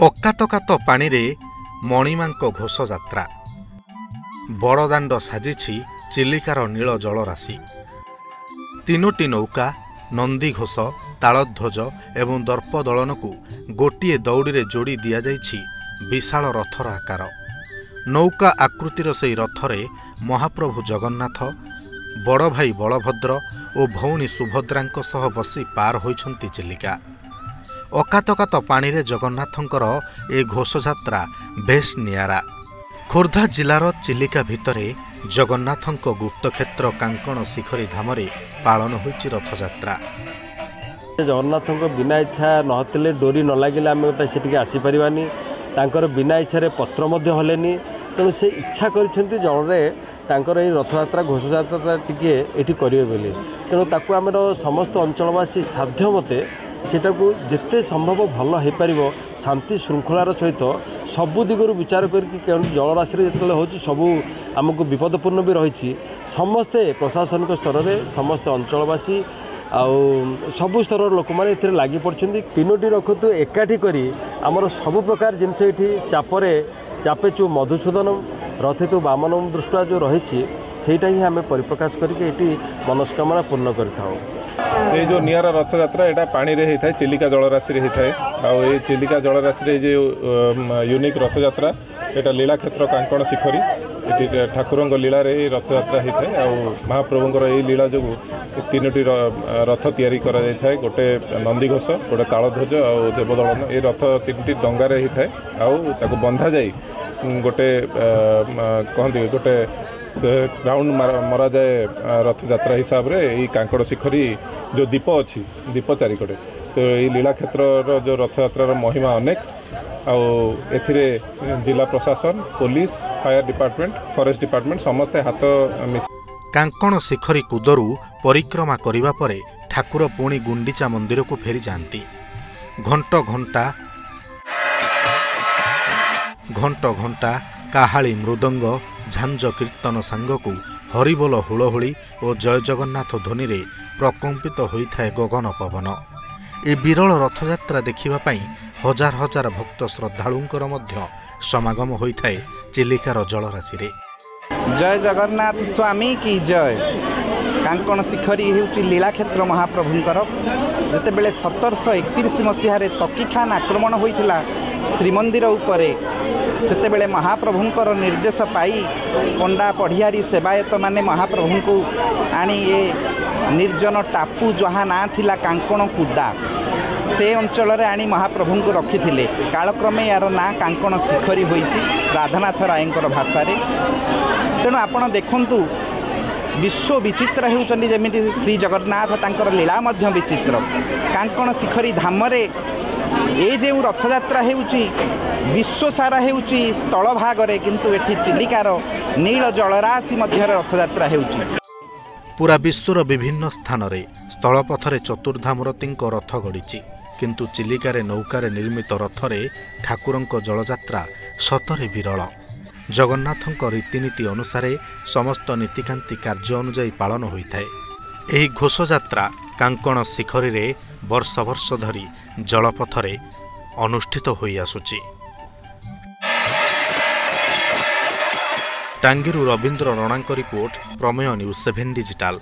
ଅକାତକାତ ପାଣିରେ ମଣିମାଙ୍କ ଘୋଷ ଯାତ୍ରା। ବଡ଼ଦାଣ୍ଡ ସାଜିଛି ଚିଲିକାର ନୀଳ ଜଳରାଶି। ତିନୋଟି ନୌକା, ନନ୍ଦିଘୋଷ, ତାଳଧ୍ୱଜ ଏବଂ ଦର୍ପଦଳନକୁ ଗୋଟିଏ ଦଉଡ଼ିରେ ଯୋଡ଼ି ଦିଆଯାଇଛି ବିଶାଳ ରଥର ଆକାର। ନୌକା ଆକୃତିର ସେହି ରଥରେ ମହାପ୍ରଭୁ ଜଗନ୍ନାଥ, ବଡ଼ ଭାଇ ବଳଭଦ୍ର ଓ ଭଉଣୀ ସୁଭଦ୍ରାଙ୍କ ସହ ବସି ପାର ହୋଇଛନ୍ତି ଚିଲିକା। ଅକାତକାତ ପାଣିରେ ଜଗନ୍ନାଥଙ୍କର ଏ ଘୋଷଯାତ୍ରା ବେଶ୍ ନିଆରା। ଖୋର୍ଦ୍ଧା ଜିଲ୍ଲାର ଚିଲିକା ଭିତରେ ଜଗନ୍ନାଥଙ୍କ ଗୁପ୍ତକ୍ଷେତ୍ର କାଙ୍କଣ ଶିଖରୀ ଧାମରେ ପାଳନ ହୋଇଛି ରଥଯାତ୍ରା। ଜଗନ୍ନାଥଙ୍କ ବିନା ଇଚ୍ଛା ନଥିଲେ, ଡୋରି ନ ଲାଗିଲେ ଆମେ ସେଠିକି ଆସିପାରିବାନି। ତାଙ୍କର ବିନା ଇଚ୍ଛାରେ ପତ୍ର ମଧ୍ୟ ହଲେନି। ତେଣୁ ସେ ଇଚ୍ଛା କରିଛନ୍ତି ଜଳରେ ତାଙ୍କର ଏହି ରଥଯାତ୍ରା ଘୋଷଯାତ୍ରା ଟିକେ ଏଠି କରିବେ ବୋଲି। ତେଣୁ ତାକୁ ଆମର ସମସ୍ତ ଅଞ୍ଚଳବାସୀ ସାଧ୍ୟ ମତେ ସେଟାକୁ ଯେତେ ସମ୍ଭବ ଭଲ ହୋଇପାରିବ ଶାନ୍ତି ଶୃଙ୍ଖଳାର ସହିତ ସବୁ ଦିଗରୁ ବିଚାର କରିକି, କେଉଁଠି ଜଳରାଶିରେ ଯେତେବେଳେ ହେଉଛି ସବୁ ଆମକୁ ବିପଦପୂର୍ଣ୍ଣ ବି ରହିଛି। ସମସ୍ତେ ପ୍ରଶାସନିକ ସ୍ତରରେ ସମସ୍ତେ ଅଞ୍ଚଳବାସୀ ଆଉ ସବୁ ସ୍ତରର ଲୋକମାନେ ଏଥିରେ ଲାଗି ପଡ଼ିଛନ୍ତି। ତିନୋଟି ରଥକୁ ଏକାଠି କରି ଆମର ସବୁ ପ୍ରକାର ଜିନିଷ ଏଠି ଚାପେଚୁ ମଧୁସୂଦନମ୍ ରଥେତୁ ବାମନମ୍ ଦୃଷ୍ଟା ଯେଉଁ ରହିଛି ସେଇଟା ହିଁ ଆମେ ପରିପ୍ରକାଶ କରିକି ଏଠି ମନସ୍କାମନା ପୂର୍ଣ୍ଣ କରିଥାଉ। ये जो नियारा रथयात्रा एटा पानी रे होता है, चिलिका जलराशि रे होता है। आउ ये चिलिका जलराशि रे जो यूनिक रथयात्रा एटा लीला क्षेत्र कांकण शिखरी ठाकुरंग लीला रे रथयात्रा होता है। आउ महाप्रभुंकर ये लीला जो तीनोटी रथ तैयारी करा जाय थाए। गोटे नंदीघोष, गोटे तालध्वज और देवदलन। ये रथ तीनटी डंगा रे होता है। आउ ताको बंधा जाय गोटे कहते गोटे राउंड मरा जाए रथयात्रा हिसाब रे। ये कांकड़ शिखरी जो दीप अच्छी दीप चारिकड़े, तो ये लीला क्षेत्र जो रथयात्रार महिमा अनेक। एथिरे जिला प्रशासन, police, fire department, forest department समस्ते हाथ मिस। कांकण शिखरी कुदरू परिक्रमा करिबा परे ठाकुर पुणी गुंडीचा मंदिर को फेरी जाती। घंट घंटा काहाली मृदंग झांझ कीर्तन सांगकू हरिबोल हुलहुली और जय जगन्नाथ ध्वनि रे प्रकम्पित होता है गगन पवन। ए विरल रथयात्रा देखिबा पई हजार हजार भक्त श्रद्धालुंकर मध्य समागम होता है चिलिकार जलराशि रे। जय जगन्नाथ स्वामी की जय। कांकण शिखरी होउची लीला क्षेत्र महाप्रभुंकर। जेतेबेले 1731 मसीह तकीखान आक्रमण होइथिला श्रीमंदिर उपरे, सेतेबेले महाप्रभुंकर निर्देश पाई पंडा पढ़ियारी सेवायत माने महाप्रभु को आनी ये निर्जन टापू जहाँ ना थिला कांकण कुदा से अंचल रे आनी महाप्रभु को रखी थिले। कालक्रमे यार ना कांकण शिखरी होइची राधानाथ रायंकर भाषा रे। तेणु आपण देखंतु विश्व विचित्र होउचंदी जेमिति श्री जगन्नाथ तांकर लीला मध्य विचित्र। कांकण शिखरी धाम रे ये जो रथयात्रा होउची विश्व सारा होउची स्थल भागरे, किंतु एठी चिलिकार नील जलराशि मध्य रथयात्रा होउची। पूरा विश्वर विभिन्न स्थान रे स्थलपथरे चतुर्धामूर्ति रथ गड़िची, किंतु चिलिकारे नौकारे निर्मित रथरे ठाकुरंक जलयात्रा सतरे विरल। जगन्नाथंक रीतिनीति अनुसारे समस्त नीतिकांति कार्य अनुजाई पालन होता है। एही घोषयात्रा कांकण शिखरी रे वर्ष वर्ष धरी जलपथरे अनुष्ठित होई आसुची। टांगीरू रवींद्र रणांक रिपोर्ट, प्रमेय न्यूज 7 डिजिटाल।